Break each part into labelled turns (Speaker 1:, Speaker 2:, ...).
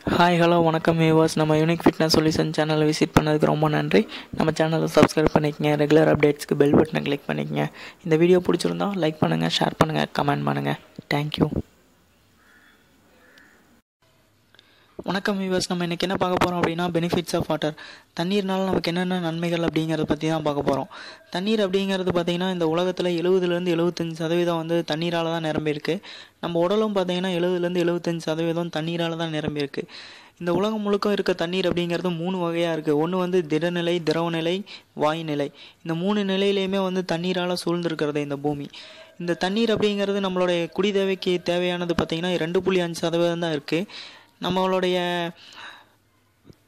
Speaker 1: Hi hello வணக்கம் viewers. நம்ம unique fitness solution சேனலை விசிட் பண்ணதுக்கு ரொம்ப நன்றி. நம்ம சேனலை சப்ஸ்கிரைப் பண்ணிக்கங்க. ரெகுலர் அப்டேட்ஸ்க்கு பெல் பட்டனை கிளிக் பண்ணிக்கங்க. இந்த வீடியோ பிடிச்சிருந்தா லைக் பண்ணுங்கள், ஷேர் பண்ணுங்கள், கமெண்ட் பண்ணுங்கள். தேங்க்யூ. வணக்கம் வியூவர்ஸ். நம்ம இன்றைக்கி என்ன பார்க்க போகிறோம் அப்படின்னா பெனிஃபிட்ஸ் ஆஃப் வாட்டர். தண்ணீர்னால நமக்கு என்னென்ன நன்மைகள் அப்படிங்கிறத பற்றி தான் பார்க்க போகிறோம். தண்ணீர் அப்படிங்கிறது பார்த்திங்கன்னா இந்த உலகத்தில் 70-75% வந்து தண்ணீரால் தான் நிரம்பியிருக்கு. நம்ம உடலும் பார்த்திங்கன்னா 70-75% தண்ணீரால் தான் நிரம்பியிருக்கு. இந்த உலகம் முழுக்க இருக்க தண்ணீர் அப்படிங்கிறது 3 வகையாக இருக்குது. ஒன்று வந்து திடநிலை, திரவநிலை, வாயு நிலை. இந்த 3 நிலையிலையுமே வந்து தண்ணீரால் சூழ்ந்திருக்கிறது இந்த பூமி. இந்த தண்ணீர் அப்படிங்கிறது நம்மளுடைய குடி தேவைக்கு தேவையானது பார்த்திங்கன்னா 2.5% தான் இருக்குது. நம்மளுடைய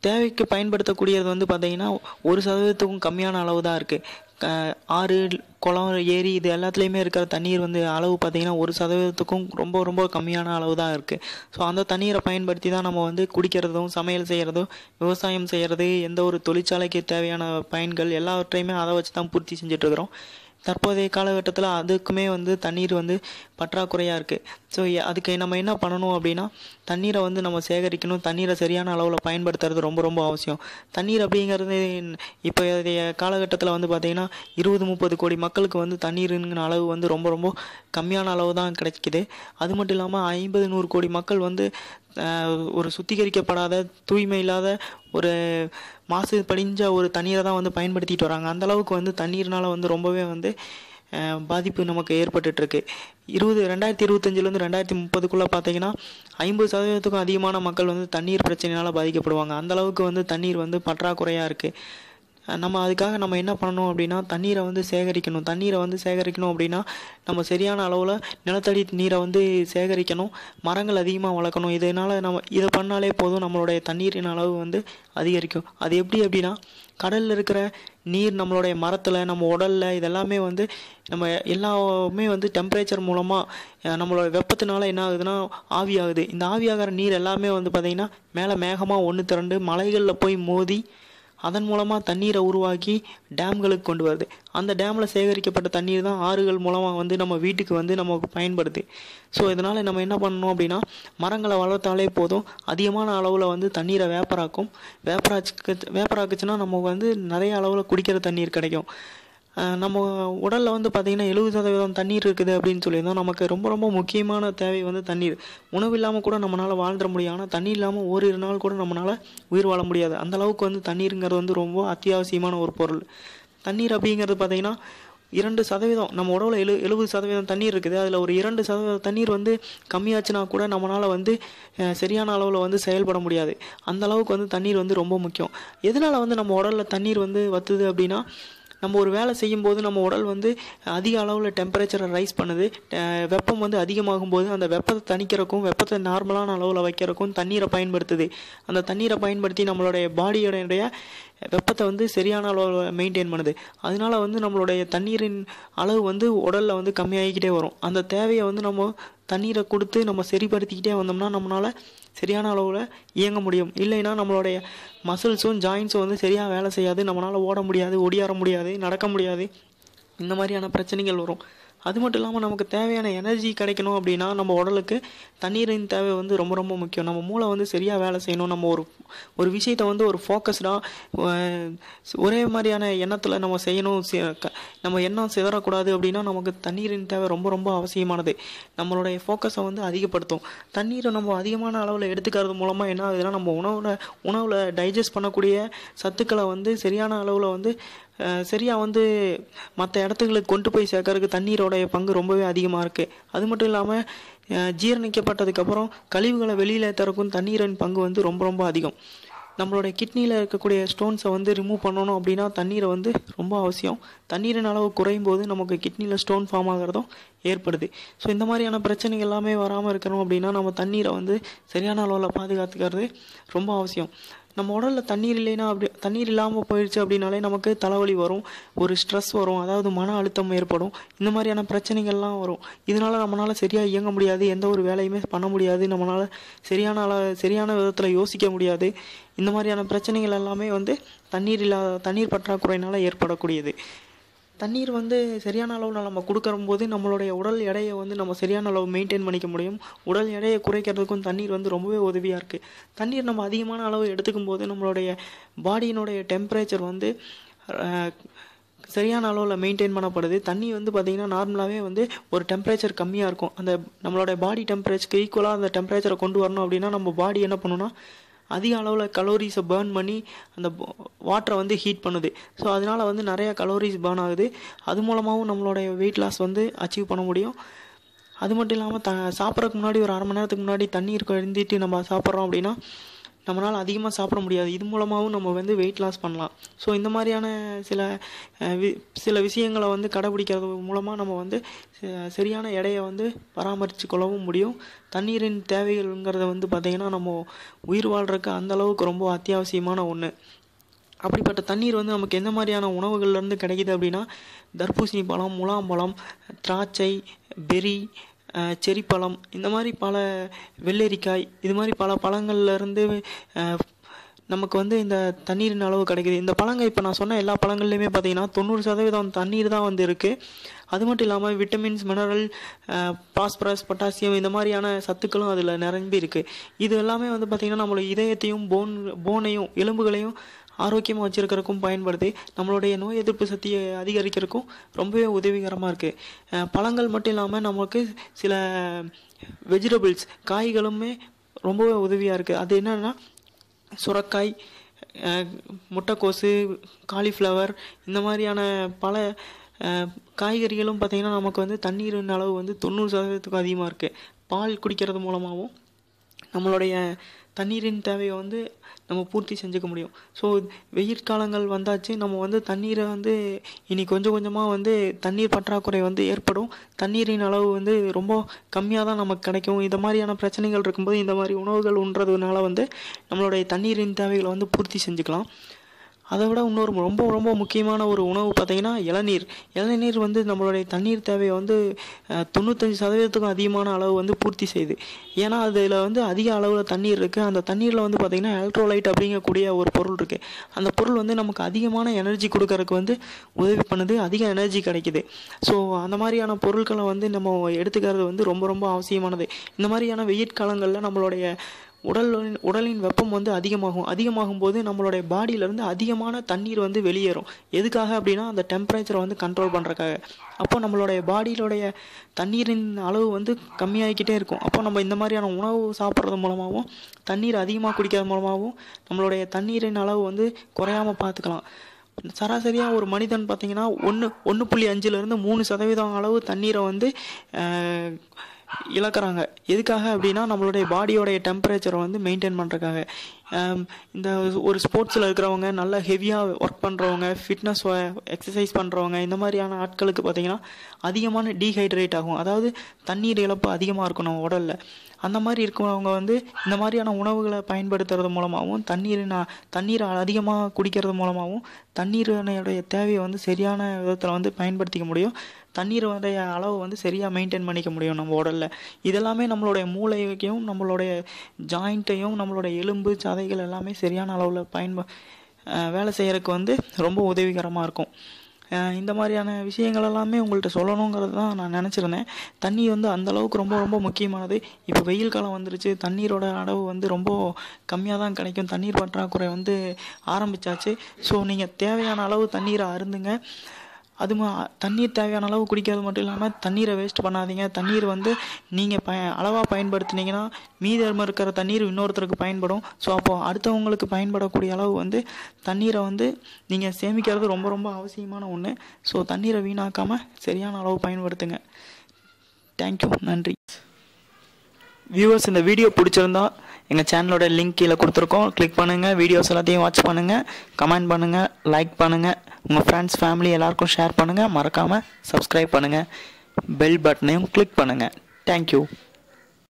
Speaker 1: தேவைக்கு பயன்படுத்தக்கூடியது வந்து பார்த்திங்கன்னா 1%க்கும் கம்மியான அளவு தான் இருக்குது. ஆறு, குளம், ஏரி இது எல்லாத்துலேயுமே இருக்கிற தண்ணீர் வந்து அளவு பார்த்திங்கன்னா 1%க்கும் ரொம்ப ரொம்ப கம்மியான அளவு தான் இருக்குது. ஸோ அந்த தண்ணீரை பயன்படுத்தி தான் நம்ம வந்து குடிக்கிறதும், சமையல் செய்கிறதும், விவசாயம் செய்கிறது, எந்த ஒரு தொழிற்சாலைக்கு தேவையான பயன்கள் எல்லாவற்றையுமே அதை வச்சு தான் பூர்த்தி செஞ்சிட்ருக்கிறோம். தற்போதைய காலகட்டத்தில் அதுக்குமே வந்து தண்ணீர் வந்து பற்றாக்குறையாக இருக்குது. ஸோ அதுக்கு நம்ம என்ன பண்ணணும் அப்படின்னா தண்ணீரை வந்து நம்ம சேகரிக்கணும். தண்ணீரை சரியான அளவில் பயன்படுத்துறது ரொம்ப ரொம்ப அவசியம். தண்ணீர் அப்படிங்கிறது இப்போ காலகட்டத்தில் வந்து பார்த்திங்கன்னா 20-30 கோடி மக்களுக்கு வந்து தண்ணீருங்கிற அளவு வந்து ரொம்ப ரொம்ப கம்மியான அளவு தான் கிடைக்குது. அது மட்டும் இல்லாமல் 50-100 கோடி மக்கள் வந்து ஒரு சுத்திகரிக்கப்படாத, தூய்மை இல்லாத, ஒரு மாசு படிஞ்ச ஒரு தண்ணீரை தான் வந்து பயன்படுத்திட்டு வராங்க. அந்தளவுக்கு வந்து தண்ணீர்னால் வந்து ரொம்பவே வந்து பாதிப்பு நமக்கு ஏற்பட்டுருக்கு. 2025 2030 பார்த்தீங்கன்னா 50%க்கும் அதிகமான மக்கள் வந்து தண்ணீர் பிரச்சனையால் பாதிக்கப்படுவாங்க. அந்தளவுக்கு வந்து தண்ணீர் வந்து பற்றாக்குறையாக இருக்குது. நம்ம அதுக்காக நம்ம என்ன பண்ணணும் அப்படின்னா தண்ணீரை வந்து சேகரிக்கணும். தண்ணீரை வந்து சேகரிக்கணும் அப்படின்னா நம்ம சரியான அளவில் நிலத்தடி நீரை வந்து சேகரிக்கணும். மரங்கள் அதிகமாக வளர்க்கணும். இதனால் நம்ம இதை பண்ணாலே போதும், நம்மளுடைய தண்ணீரின் அளவு வந்து அதிகரிக்கும். அது எப்படி அப்படின்னா கடலில் இருக்கிற நீர் நம்மளுடைய மரத்தில், நம்ம உடலில் இதெல்லாமே வந்து நம்ம எல்லாமே வந்து டெம்பரேச்சர் மூலமாக நம்மளோட வெப்பத்தினால என்ன ஆகுதுன்னா ஆவியாகுது. இந்த ஆவியாகிற நீர் எல்லாமே வந்து பார்த்திங்கன்னா மேலே மேகமாக ஒன்று திரண்டு மலைகளில் போய் மோதி அதன் மூலமாக தண்ணீரை உருவாக்கி டேம்களுக்கு கொண்டு வருது. அந்த டேமில் சேகரிக்கப்பட்ட தண்ணீர் தான் ஆறுகள் மூலமாக வந்து நம்ம வீட்டுக்கு வந்து நமக்கு பயன்படுது. ஸோ இதனால் நம்ம என்ன பண்ணணும் அப்படின்னா மரங்களை வளர்த்தாலே போதும், அதிகமான அளவில் வந்து தண்ணீரை வேப்பராக்குச்சுன்னா நமக்கு வந்து நிறைய அளவில் குடிக்கிற தண்ணீர் கிடைக்கும். நம்ம உடலில் வந்து பார்த்திங்கன்னா 70% தண்ணீர் இருக்குது அப்படின்னு சொல்லியிருந்தோம். நமக்கு ரொம்ப ரொம்ப முக்கியமான தேவை வந்து தண்ணீர். உணவு இல்லாமல் கூட நம்மளால் வாழ்ந்துட முடியும். ஆனால் தண்ணீர் இல்லாமல் ஓரிரு நாள் கூட நம்மளால் உயிர் வாழ முடியாது. அந்தளவுக்கு வந்து தண்ணீருங்கிறது வந்து ரொம்ப அத்தியாவசியமான ஒரு பொருள். தண்ணீர் அப்படிங்கிறது பார்த்திங்கன்னா 2% நம்ம உடம்புல 70% தண்ணீர் இருக்குது. அதில் ஒரு 2% தண்ணீர் வந்து கம்மியாச்சுன்னா கூட நம்மளால் வந்து சரியான அளவில் வந்து செயல்பட முடியாது. அந்தளவுக்கு வந்து தண்ணீர் வந்து ரொம்ப முக்கியம். எதனால் வந்து நம்ம உடலில் தண்ணீர் வந்து வற்றுது அப்படின்னா நம்ம ஒரு வேலை செய்யும்போது நம்ம உடல் வந்து அதிக அளவில் டெம்பரேச்சரை ரைஸ் பண்ணுது. வெப்பம் வந்து அதிகமாகும் போது அந்த வெப்பத்தை தணிக்கிறக்கும், வெப்பத்தை நார்மலான அளவில் வைக்கிறக்கும் தண்ணீரை பயன்படுத்துது. அந்த தண்ணீரை பயன்படுத்தி நம்மளுடைய பாடியோடைய வெப்பத்தை வந்து சரியான அளவில் மெயின்டைன் பண்ணுது. அதனால வந்து நம்மளுடைய தண்ணீரின் அளவு வந்து உடலில் வந்து கம்மியாகிக்கிட்டே வரும். அந்த தேவையை வந்து நம்ம தண்ணீரை கொடுத்து நம்ம சரிப்படுத்திக்கிட்டே வந்தோம்னா நம்மளால் சரியான அளவில் இயங்க முடியும். இல்லைன்னா நம்மளுடைய மசில்ஸும் ஜாயின்ஸும் வந்து சரியாக வேலை செய்யாது. நம்மளால் ஓட முடியாது, ஒடியாற முடியாது, நடக்க முடியாது. இந்த மாதிரியான பிரச்சனைகள் வரும். அது மட்டும் இல்லாமல் நமக்கு தேவையான எனர்ஜி கிடைக்கணும் அப்படின்னா நம்ம உடலுக்கு தண்ணீரின் தேவை வந்து ரொம்ப ரொம்ப முக்கியம். நம்ம மூளை வந்து சரியாக வேலை செய்யணும். நம்ம ஒரு விஷயத்தை வந்து ஒரு ஃபோக்கஸ்டாக ஒரே மாதிரியான எண்ணத்தில் நம்ம செய்யணும். நம்ம எண்ணம் சிதறக்கூடாது அப்படின்னா நமக்கு தண்ணீரின் தேவை ரொம்ப ரொம்ப அவசியமானது. நம்மளுடைய ஃபோக்கஸை வந்து அதிகப்படுத்தும். தண்ணீரை நம்ம அதிகமான அளவில் எடுத்துக்கிறது மூலமாக என்ன ஆகுதுன்னா நம்ம உணவில் டைஜஸ்ட் பண்ணக்கூடிய சத்துக்களை வந்து சரியான அளவில் வந்து சரியாக வந்து மற்ற இடத்துங்களுக்கு கொண்டு போய் சேர்க்கறதுக்கு தண்ணீரோடைய பங்கு ரொம்பவே அதிகமாக இருக்குது. அது மட்டும் இல்லாமல் ஜீரணிக்கப்பட்டதுக்கப்புறம் கழிவுகளை வெளியில் தரக்கும் தண்ணீரின் பங்கு வந்து ரொம்ப ரொம்ப அதிகம். நம்மளுடைய கிட்னியில் இருக்கக்கூடிய ஸ்டோன்ஸை வந்து ரிமூவ் பண்ணணும் அப்படின்னா தண்ணீரை வந்து ரொம்ப அவசியம். தண்ணீரின் அளவு குறையும் போது நமக்கு கிட்னியில் ஸ்டோன் ஃபார்ம் ஆகிறதும் ஏற்படுது. ஸோ இந்த மாதிரியான பிரச்சனைகள் எல்லாமே வராமல் இருக்கணும் அப்படின்னா நம்ம தண்ணீரை வந்து சரியான அளவில் பாதுகாத்துக்கிறது ரொம்ப அவசியம். நம்ம உடலில் தண்ணீர் இல்லாமல் போயிடுச்சு அப்படின்னாலே நமக்கு தலைவலி வரும், ஒரு ஸ்ட்ரெஸ் வரும், அதாவது மன அழுத்தம் ஏற்படும். இந்த மாதிரியான பிரச்சனைகள்லாம் வரும். இதனால் நம்மளால் சரியாக இயங்க முடியாது, எந்த ஒரு வேலையுமே பண்ண முடியாது, நம்மளால் சரியான விதத்தில் யோசிக்க முடியாது. இந்த மாதிரியான பிரச்சனைகள் எல்லாமே வந்து தண்ணீர் பற்றாக்குறையினால் ஏற்படக்கூடியது. தண்ணீர் வந்து சரியான அளவில் நம்ம கொடுக்கும்போது நம்மளுடைய உடல் எடையை வந்து நம்ம சரியான அளவு மெயின்டைன் பண்ணிக்க முடியும். உடல் எடையை குறைக்கிறதுக்கும் தண்ணீர் வந்து ரொம்பவே உதவியாக இருக்குது. தண்ணீர் நம்ம அதிகமான அளவு எடுத்துக்கும் போது நம்மளுடைய பாடியினுடைய டெம்பரேச்சர் வந்து சரியான அளவில் மெயின்டைன் பண்ணப்படுது. தண்ணி வந்து பார்த்திங்கன்னா நார்மலாகவே வந்து ஒரு டெம்பரேச்சர் கம்மியாக இருக்கும். அந்த நம்மளோட பாடி டெம்பரேச்சருக்கு ஈக்குவலாக அந்த டெம்பரேச்சரை கொண்டு வரணும் அப்படின்னா நம்ம பாடி என்ன பண்ணுன்னா அதிக அளவில் கலோரிஸை பேர்ன் பண்ணி அந்த வாட்டரை வந்து ஹீட் பண்ணுது. ஸோ அதனால் வந்து நிறையா கலோரிஸ் பேர்ன் ஆகுது. அது மூலமாகவும் நம்மளுடைய வெயிட் லாஸ் வந்து அச்சீவ் பண்ண முடியும். அது மட்டும் இல்லாமல் சாப்பிட்றதுக்கு முன்னாடி ஒரு 1/2 மணி நேரத்துக்கு முன்னாடி தண்ணீர் கருந்திட்டு நம்ம சாப்பிட்றோம் அப்படின்னா நம்மளால் அதிகமாக சாப்பிட முடியாது. இது மூலமாகவும் நம்ம வந்து வெயிட் லாஸ் பண்ணலாம். ஸோ இந்த மாதிரியான சில விஷயங்களை வந்து கடைபிடிக்கிறது மூலமாக நம்ம வந்து சரியான எடையை வந்து பராமரித்து கொள்ளவும் முடியும். தண்ணீரின் தேவைகள்ங்கிறத வந்து பார்த்திங்கன்னா நம்ம உயிர் வாழ்கிறதுக்கு அந்தளவுக்கு ரொம்ப அத்தியாவசியமான ஒன்று. அப்படிப்பட்ட தண்ணீர் வந்து நமக்கு எந்த மாதிரியான உணவுகள்லேருந்து கிடைக்கிது அப்படின்னா தர்பூசணி பழம், முலாம்பழம், திராட்சை, பெரி, செரி பழம், இந்த மாதிரி பல வெள்ளரிக்காய், இது மாதிரி பல பழங்கள்லேருந்து நமக்கு வந்து இந்த தண்ணீரின் அளவு கிடைக்குது. இந்த பழங்கள் இப்போ நான் சொன்ன எல்லா பழங்கள்லையுமே பார்த்திங்கன்னா 90% தண்ணீர் தான் வந்து இருக்குது. அது மட்டும் இல்லாமல் விட்டமின்ஸ், மினரல், பாஸ்பரஸ், பொட்டாசியம் இந்த மாதிரியான சத்துக்களும் அதில் நிரம்பி இருக்குது. இது எல்லாமே வந்து பார்த்திங்கன்னா நம்மளோட இதயத்தையும் போனையும் எலும்புகளையும் ஆரோக்கியமாக வச்சுருக்கிறதுக்கும் பயன்படுது. நம்மளுடைய நோய் எதிர்ப்பு சக்தியை அதிகரிக்கிறதுக்கும் ரொம்பவே உதவிகரமாக இருக்குது. பழங்கள் மட்டும் இல்லாமல் நமக்கு சில வெஜிடபிள்ஸ், காய்களுமே ரொம்பவே உதவியாக இருக்குது. அது என்னென்னா சுரக்காய், முட்டைக்கோசு, காலிஃப்ளவர், இந்த மாதிரியான பல காய்கறிகளும் பார்த்திங்கன்னா நமக்கு வந்து தண்ணீரின் அளவு வந்து 90% அதிகமாக இருக்குது. பால் குடிக்கிறது மூலமாகவும் நம்மளுடைய தண்ணீரின் தேவையை வந்து நம்ம பூர்த்தி செஞ்சுக்க முடியும். ஸோ வெயில் காலங்கள் வந்தாச்சு, நம்ம வந்து தண்ணீரை வந்து இனி கொஞ்சம் கொஞ்சமாக வந்து தண்ணீர் பற்றாக்குறை வந்து ஏற்படும். தண்ணீரின் அளவு வந்து ரொம்ப கம்மியாக தான் நமக்கு கிடைக்கும். இந்த மாதிரியான பிரச்சனைகள் இருக்கும்போது இந்த மாதிரி உணவுகள் உண்றதுனால வந்து நம்மளுடைய தண்ணீரின் தேவைகளை வந்து பூர்த்தி செஞ்சுக்கலாம். அதை விட இன்னொரு ரொம்ப ரொம்ப முக்கியமான ஒரு உணவு பார்த்திங்கன்னா இளநீர் வந்து நம்மளுடைய தண்ணீர் தேவையை வந்து 95% அதிகமான அளவு வந்து பூர்த்தி செய்யுது. ஏன்னா அதில் வந்து அதிக அளவில் தண்ணீர் இருக்குது. அந்த தண்ணீரில் வந்து பார்த்திங்கன்னா எலக்ட்ரோலைட் அப்படிங்கக்கூடிய ஒரு பொருள் இருக்குது. அந்த பொருள் வந்து நமக்கு அதிகமான எனர்ஜி கொடுக்கறதுக்கு வந்து உதவி பண்ணுது. அதிக எனர்ஜி கிடைக்குது. ஸோ அந்த மாதிரியான பொருட்களை வந்து நம்ம எடுத்துக்கிறது வந்து ரொம்ப ரொம்ப அவசியமானது. இந்த மாதிரியான வெயில் காலங்களில் நம்மளுடைய உடலின் வெப்பம் வந்து அதிகமாகும் போது நம்மளுடைய பாடியிலேருந்து அதிகமான தண்ணீர் வந்து வெளியேறும். எதுக்காக அப்படின்னா அந்த டெம்பரேச்சரை வந்து கண்ட்ரோல் பண்ணுறக்காக. அப்போ நம்மளுடைய பாடியிலுடைய தண்ணீரின் அளவு வந்து கம்மியாகிக்கிட்டே இருக்கும். அப்போ நம்ம இந்த மாதிரியான உணவு சாப்பிட்றது மூலமாகவும் தண்ணீர் அதிகமாக குடிக்கிறது மூலமாகவும் நம்மளுடைய தண்ணீரின் அளவு வந்து குறையாமல் பார்த்துக்கலாம். சராசரியாக ஒரு மனிதன் பார்த்திங்கன்னா 1.5லேருந்து 3% அளவு தண்ணீரை வந்து இழக்கிறாங்க. எதுக்காக அப்படின்னா நம்மளுடைய பாடியோடைய டெம்பரேச்சரை வந்து மெயின்டைன் பண்ணுறதுக்காக. இந்த ஒரு ஸ்போர்ட்ஸில் இருக்கிறவங்க, நல்லா ஹெவியாக ஒர்க் பண்ணுறவங்க, ஃபிட்னஸ் எக்ஸசைஸ் பண்ணுறவங்க, இந்த மாதிரியான ஆட்களுக்கு பார்த்திங்கன்னா அதிகமான டீஹைட்ரேட் ஆகும். அதாவது தண்ணீர் இழப்பு அதிகமாக இருக்கும் நம்ம உடலில். அந்த மாதிரி இருக்கிறவங்க வந்து இந்த மாதிரியான உணவுகளை பயன்படுத்துறது மூலமாகவும் தண்ணீரை அதிகமாக குடிக்கிறது மூலமாகவும் தண்ணீருடைய தேவையை வந்து சரியான விதத்தில் வந்து பயன்படுத்திக்க முடியும். தண்ணீருடைய அளவு வந்து சரியாக மெயின்டைன் பண்ணிக்க முடியும் நம்ம உடலில். இதெல்லாமே நம்மளுடைய மூளையையும் நம்மளுடைய ஜாயிண்ட்டையும் நம்மளுடைய எலும்பு சதைகள் எல்லாமே சரியான அளவில் வேலை செய்கிறதுக்கு வந்து ரொம்ப உதவிகரமாக இருக்கும். இந்த மாதிரியான விஷயங்கள் எல்லாமே உங்கள்கிட்ட சொல்லணுங்கிறது தான் நான் நினச்சிருந்தேன். தண்ணி வந்து அந்தளவுக்கு ரொம்ப ரொம்ப முக்கியமானது. இப்போ வெயில் காலம் வந்துருச்சு, தண்ணீரோட அளவு வந்து ரொம்ப கம்மியாக தான் கிடைக்கும். தண்ணீர் பற்றாக்குறை வந்து ஆரம்பித்தாச்சு. ஸோ நீங்கள் தேவையான அளவு தண்ணீரை அருந்துங்க. தண்ணீர் தேவையான அளவு குடிக்கிறது மட்டும் இல்லாமல் தண்ணீரை வேஸ்ட் பண்ணாதீங்க. தண்ணீர் வந்து நீங்கள் அளவாக பயன்படுத்தினீங்கன்னா மீதம் இருக்கிற தண்ணீர் இன்னொருத்தருக்கு பயன்படும். ஸோ அப்போது அடுத்தவங்களுக்கு பயன்படக்கூடிய அளவு வந்து தண்ணீரை வந்து நீங்கள் சேமிக்கிறது ரொம்ப ரொம்ப அவசியமான ஒன்று. ஸோ தண்ணீரை வீணாக்காமல் சரியான அளவு பயன்படுத்துங்க. தேங்க்யூ, நன்றி. வியூவர்ஸ், இந்த வீடியோ பிடிச்சிருந்தா எங்கள் சேனலோட லிங்க் கீழே கொடுத்துருக்கோம், கிளிக் பண்ணுங்கள். வீடியோஸ் எல்லாத்தையும் வாட்ச் பண்ணுங்கள், கமெண்ட் பண்ணுங்கள், லைக் பண்ணுங்கள், உங்கள் ஃப்ரெண்ட்ஸ் ஃபேமிலி எல்லாருக்கும் ஷேர் பண்ணுங்கள். மறக்காமல் சப்ஸ்கிரைப் பண்ணுங்கள், பெல் பட்டனையும் கிளிக் பண்ணுங்கள். தேங்க்யூ.